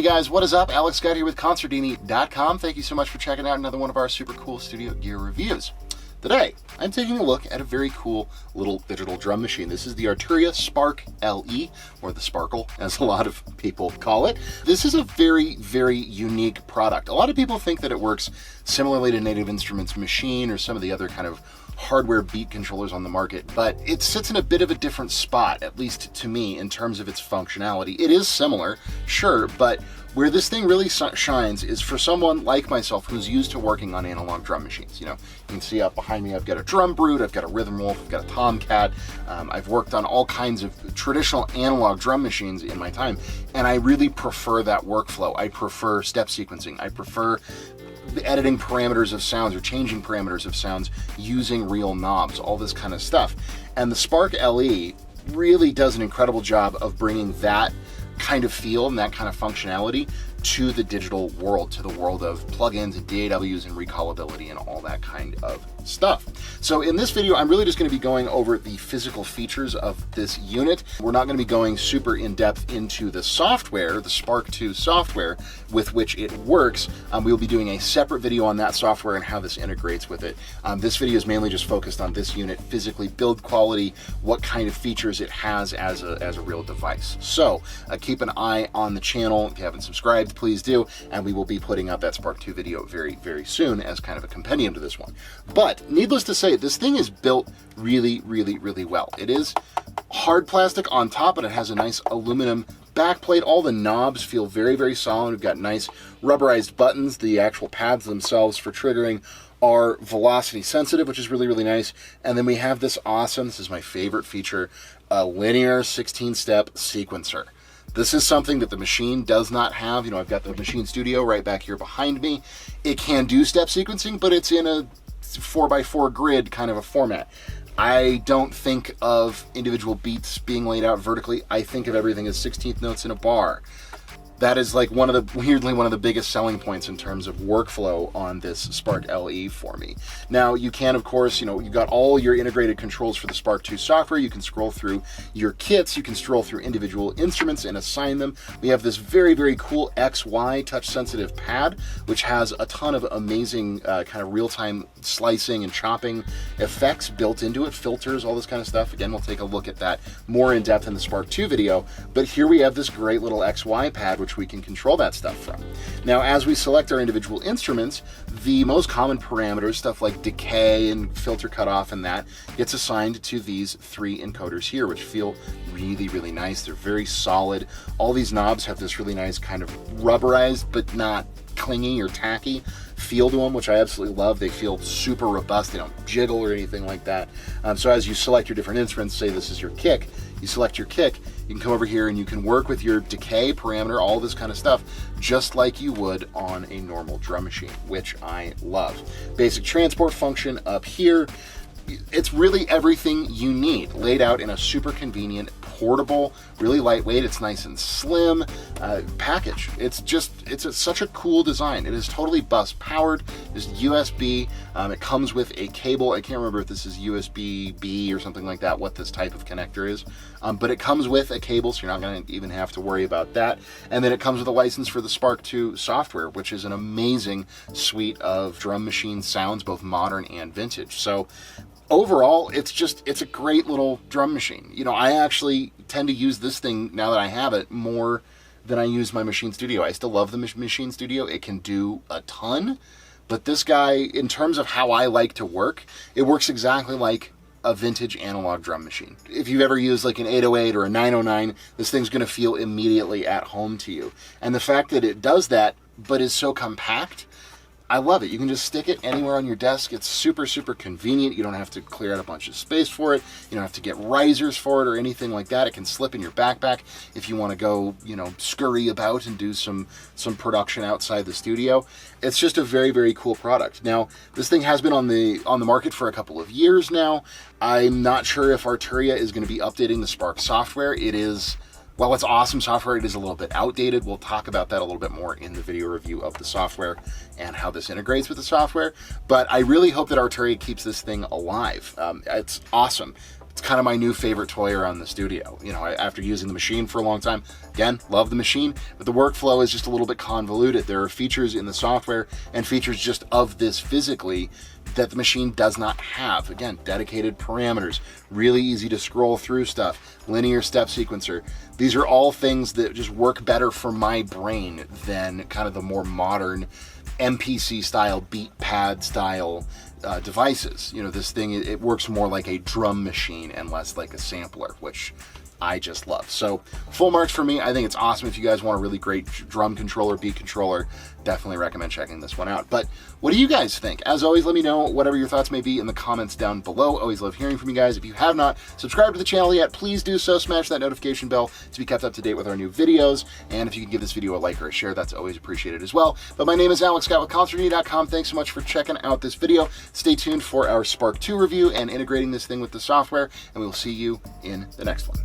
guys, what is up? Alex Scott here with Consordini.com. Thank you so much for checking out another one of our super cool studio gear reviews. Today, I'm taking a look at a very cool little digital drum machine. This is the Arturia SparkLE, or the SparkLE, as a lot of people call it. This is a very, very unique product. A lot of people think that it works similarly to Native Instruments Machine or some of the other kind of hardware beat controllers on the market, but it sits in a bit of a different spot, at least to me, in terms of its functionality. It is similar, sure, but where this thing really shines is for someone like myself who's used to working on analog drum machines. You know, you can see up behind me, I've got a Drum Brute, I've got a Rhythm Wolf, I've got a Tomcat. I've worked on all kinds of traditional analog drum machines in my time, and I really prefer that workflow. I prefer step sequencing. I prefer the editing parameters of sounds or changing parameters of sounds using real knobs, all this kind of stuff. And the SparkLE really does an incredible job of bringing that kind of feel and that kind of functionality to the digital world, to the world of plugins and DAWs and recallability and all that kind of stuff. So in this video, I'm really just going to be going over the physical features of this unit. We're not going to be going super in depth into the software, the Spark 2 software with which it works. We'll be doing a separate video on that software and how this integrates with it. This video is mainly just focused on this unit, physically, build quality, what kind of features it has as a real device. So keep an eye on the channel. If you haven't subscribed, please do, and we will be putting out that Spark 2 video very, very soon as kind of a compendium to this one. But needless to say, this thing is built really, really, really well. It is hard plastic on top, and it has a nice aluminum backplate. All the knobs feel very, very solid. We've got nice rubberized buttons. The actual pads themselves for triggering are velocity sensitive, which is really, really nice. And then we have this awesome, this is my favorite feature, a linear 16-step sequencer. This is something that the machine does not have. You know, I've got the Machine Studio right back here behind me. It can do step sequencing, but it's in a 4x4 grid kind of a format. I don't think of individual beats being laid out vertically. I think of everything as 16th notes in a bar. That is like weirdly one of the biggest selling points in terms of workflow on this SparkLE for me. Now, you can, of course, you know, you've got all your integrated controls for the Spark 2 software. You can scroll through your kits. You can scroll through individual instruments and assign them. We have this very, very cool XY touch-sensitive pad, which has a ton of amazing kind of real-time slicing and chopping effects built into it, filters, all this kind of stuff. Again, we'll take a look at that more in depth in the Spark 2 video. But here we have this great little XY pad, which we can control that stuff from. Now, as we select our individual instruments, the most common parameters, stuff like decay and filter cutoff and that, gets assigned to these three encoders here, which feel really, really nice. They're very solid. All these knobs have this really nice kind of rubberized, but not clingy or tacky feel to them, which I absolutely love. They feel super robust. They don't jiggle or anything like that. So as you select your different instruments, say this is your kick, you select your kick, you can come over here and you can work with your decay parameter, all this kind of stuff, just like you would on a normal drum machine, which I love. Basic transport function up here. It's really everything you need, laid out in a super convenient, portable, really lightweight, it's nice and slim package. It's such a cool design. It is totally bus powered, there's USB, it comes with a cable. I can't remember if this is USB-B or something like that, what this type of connector is, but it comes with a cable, so you're not going to even have to worry about that. And then it comes with a license for the Spark 2 software, which is an amazing suite of drum machine sounds, both modern and vintage. So overall, it's a great little drum machine. You know, I actually tend to use this thing, now that I have it, more than I use my Machine Studio. I still love the Machine Studio. It can do a ton, but this guy, in terms of how I like to work, it works exactly like a vintage analog drum machine. If you've ever used like an 808 or a 909, this thing's going to feel immediately at home to you. And the fact that it does that, but is so compact, I love it. You can just stick it anywhere on your desk. It's super, super convenient. You don't have to clear out a bunch of space for it. You don't have to get risers for it or anything like that. It can slip in your backpack if you want to go, you know, scurry about and do some production outside the studio. It's just a very, very cool product. Now, this thing has been on the market for a couple of years now. I'm not sure if Arturia is going to be updating the Spark software. It is, while it's awesome software, it is a little bit outdated. We'll talk about that a little bit more in the video review of the software and how this integrates with the software. But I really hope that Arturia keeps this thing alive. It's awesome. It's kind of my new favorite toy around the studio. You know, after using the machine for a long time, again, love the machine, but the workflow is just a little bit convoluted. There are features in the software and features just of this physically that the machine does not have. Again, dedicated parameters, really easy to scroll through stuff, linear step sequencer. These are all things that just work better for my brain than kind of the more modern MPC style, beat pad style devices. You know, this thing, it works more like a drum machine and less like a sampler, which I just love. So full marks for me. I think it's awesome. If you guys want a really great drum controller, beat controller, definitely recommend checking this one out. But what do you guys think? As always, let me know whatever your thoughts may be in the comments down below. Always love hearing from you guys. If you have not subscribed to the channel yet, please do so. Smash that notification bell to be kept up to date with our new videos. And if you can give this video a like or a share, that's always appreciated as well. But my name is Alex Scott with Consordini.com. Thanks so much for checking out this video. Stay tuned for our Spark 2 review and integrating this thing with the software. And we will see you in the next one.